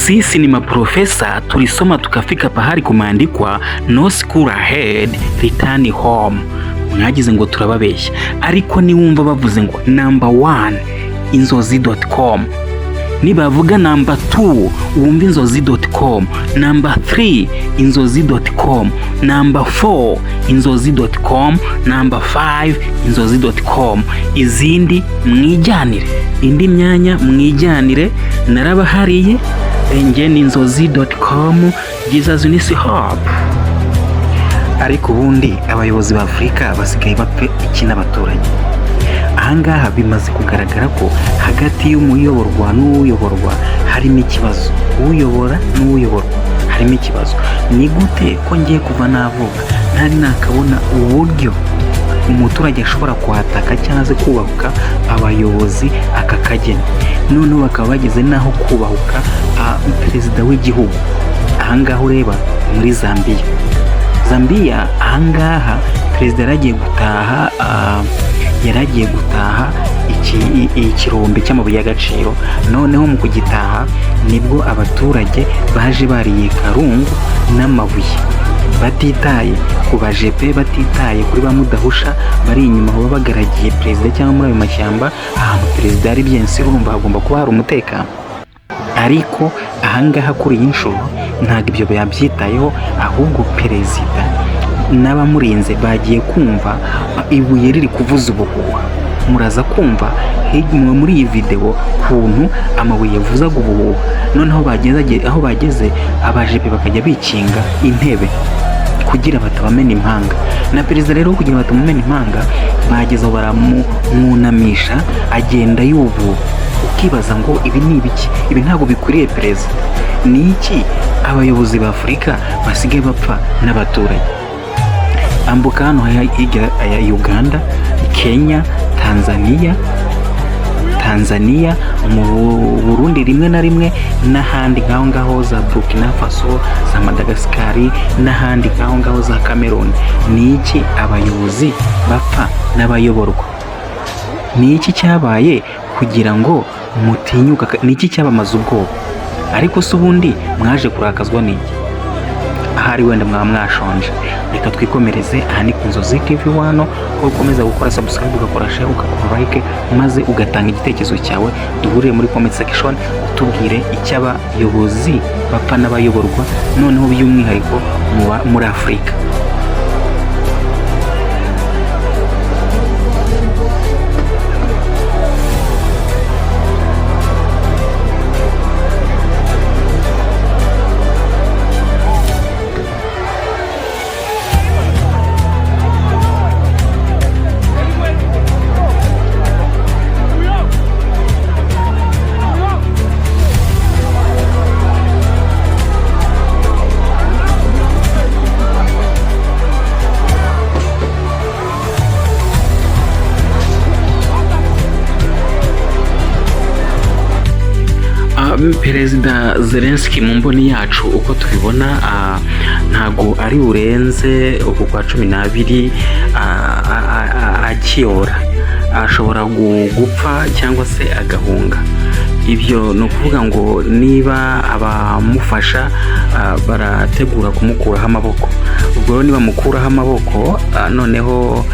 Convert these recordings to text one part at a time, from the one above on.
Sisi ni maprofesa, tulisoma tukafika pahali kumeandikwa no school ahead, return home. Mwagize ngo turababeshya, ariko niwumva bavuze ngo number 1 inzozi.com, nibavuga number 2 wumva inzozi.com, number 3 inzozi.com, number 4 inzozi.com, number 5 inzozi.com. izindi mwijyanire, indi myanya mwijyanire, narabahariye. Nge ni inzozi.com, Jesus Unisi Hub. Ariko ubundi abayobozi ba Afurika basigaye bapfe iki n'abaturage? Ahangaha bimaze kugaragara ko hagati y'umuyoborwa n'uyoborwa harimo ikibazo, uyobora n'uyoborwa harimo ikibazo. Ni gute ko ngiye kuva navuga ntari nakabona uburyo umuturage ashobora kuhataka cyangwa se kubahuka abayobozi aka kageni, noneho bakaba bageze naho kubahuka perezida w'igihugu. Ahangaha ureba muri Zambia, ahangaha perezida yaragiye gutaha ikirombe cy'amabuye y'agaciro. Noneho mu kugitaha nibwo abaturage baje bariye karungu n'amabuye, batitaye ku bajepe, batitaye kuri ba mudahusha bari inyuma baba bagaragiye perezida cyangwa muri ayo mashyamba. Ahantu perezida ari byensi, urumva hagomba kuba hari umutekano. Ariko ahangaha kuri iyi nshuro ntabwo ibyo yabyitayeho, ahubwo perezida n'abamurinze bagiye kumva ibuye riri kuvuza ubuhuha. Muraza kumva muri iyi video kuntu amabuye yavuzaga ubuhuha. Noneho aho bageze abajepe bakajya bikinga intebe kugira batabamena impanga, na perezida rero kugira batamumena impanga bagezeho baramwunamisha agenda yububa. Ukibaza ngo ibi ni ibiki? Ibi ntabwo bikwiriye perezida. Ni iki abayobozi ba Afurika basigaye bapfa n'abaturage? Ambuka hano hirya ya Uganda, Kenya, Tanzania, mu Burundi rimwe na rimwe, n'ahandi nk'aho ngaho za Burkina Faso, za Madagascar, n'ahandi nk'aho ngaho za Cameroon. Ni iki abayobozi bapfa n'abayoborwa? Ni iki cyabaye kugira ngo mutinyuka? Ni iki cyabamaze ubwoba? Ariko se ubundi mwaje kurakazwa n'iki? Ahari wenda mwaba mwashonje. Reka twikomereze. Aha ni ku Nzozi TV wano, ko ukomeza gukora subscribe, ugakora share, ugakora like, maze ugatanga igitekerezo cyawe. Duhurire muri comment section utubwire icyo abayobozi bapfa n'abayoborwa, noneho by'umwihariko muri Afurika. Perezida Zelensky mu mboni yacu uko tubibona ntago ari urenze uku kwa 12 akiyora, ashobora gupfa cyangwa se agahunga. Ibyo no kuvuga ngo niba abamufasha barategura kumukuraho amaboko, ubwo niba mukuraho amaboko noneho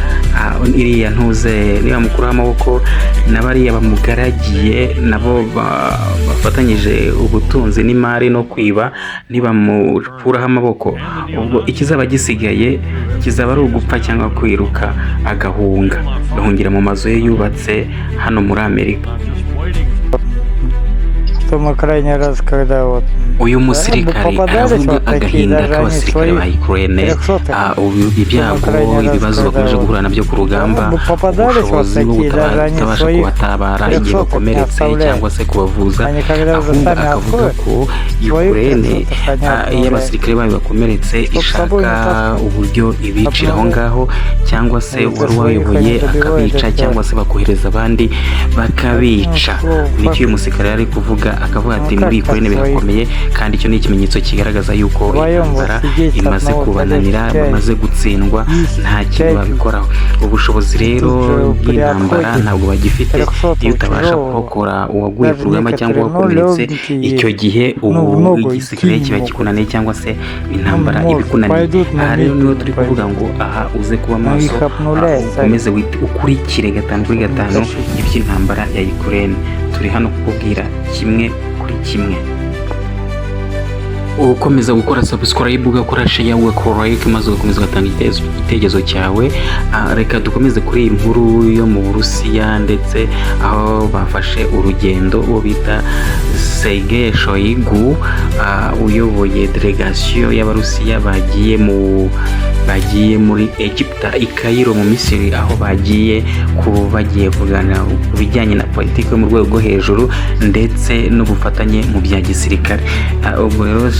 iriya ntuze, niba mukuraho amaboko n'abariya bamugaragiye nabo bafatanyije ubutunzi n'imari no kwiba, niba mukuraho amaboko, ubwo ikizaba gisigaye kizaba ari ugupfa cyangwa kwiruka agahungira mu mazu ye yubatse hano muri Amerika. Uyu musirikare aravuga agahinda k'abasirikare ba Ukraine, ibyago, ibibazo bakomeje guhura nabyo ku rugamba, ubushobozi bwo kutabasha kubatabara igihe bakomeretse cyangwa se kubavuza. Ahubwo akavuga ko Ukraine iyo abasirikare bayo bakomeretse ishaka uburyo ibicira aho ngaho, cyangwa se wari wayoboye akabica, cyangwa se bakohereza abandi bakabica. Nicyo uyu musirikare ari kuvuga, akavuga ati muri Ukraine birakomeye, kandi icyo ni ikimenyetso kigaragaza yuko intambara imaze kubananira, bamaze gutsindwa, nta kintu babikoraho. Ubushobozi rero bw'intambara ntabwo bagifite. Iyo utabasha kurokora uwaguye ku rugamba cyangwa wakomeretse, icyo gihe ubu igisirikare kiba kikunaniye cyangwa se intambara ibikunaniye. Aha rero niho turi kuvuga ngo aha uze kuba maso, ukomeze ukurikire 5 kuri 5 iby'intambara ya Ukraine. Turi hano kukubwira kimwe kuri kimwe. Ukomeza gukora subscribe, ugakora share, ugakora like, maze ugakomeza ugatanga igitekerezo cyawe. Reka dukomeze kuri iyi nkuru yo mu Burusiya, ndetse aho bafashe urugendo uwo bita Sergei Shoigu, uyoboye delegation y'Abarusiya bagiye muri Egypte i Cairo mu Misiri, aho bagiye kuganira ku bijyanye na politiki yo mu rwego rwo hejuru ndetse n'ubufatanye mu bya gisirikare. Ubwo rero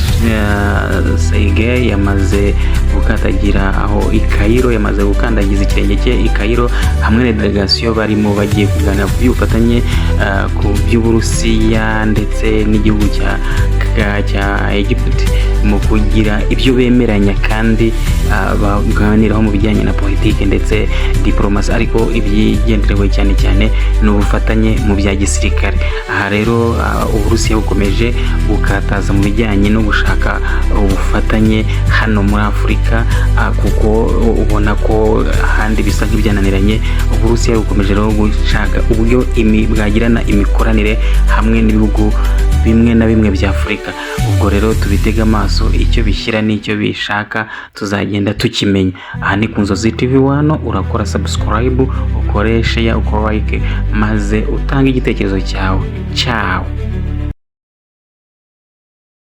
Sergei yamaze gukatagira aho i Cairo, yamaze gukandagiza ikirenge cye i Cairo hamwe na delegation barimo bagiye kuganira ku by'ubufatanye ku by'Uburusiya ndetse n'igihugu cya Egypte mu kugira ibyo bemeranya, kandi baganiraho mu bijyanye na politiki ndetse diplomasi, ariko ibyigenderewe cyane cyane ni ubufatanye mu bya gisirikare. Aha rero Uburusiya bukomeje gukataza mu bijyanye no gushaka ubufatanye hano muri Afurika, kuko ubona ko ahandi bisa nk'ibyananiranye. Uburusiya bukomeje rero gushaka uburyo bwagirana imikoranire hamwe n'ibihugu bimwe na bimwe bya Afurika. Ubwo rero tubitega amaso, icyo bishyira n'icyo bishaka tuzagenda tukimenya. Aha ni ku Nzozi TV 1, urakora subscribe, ukoreshe ukora like, maze utange igitekerezo cyawe. Ciao.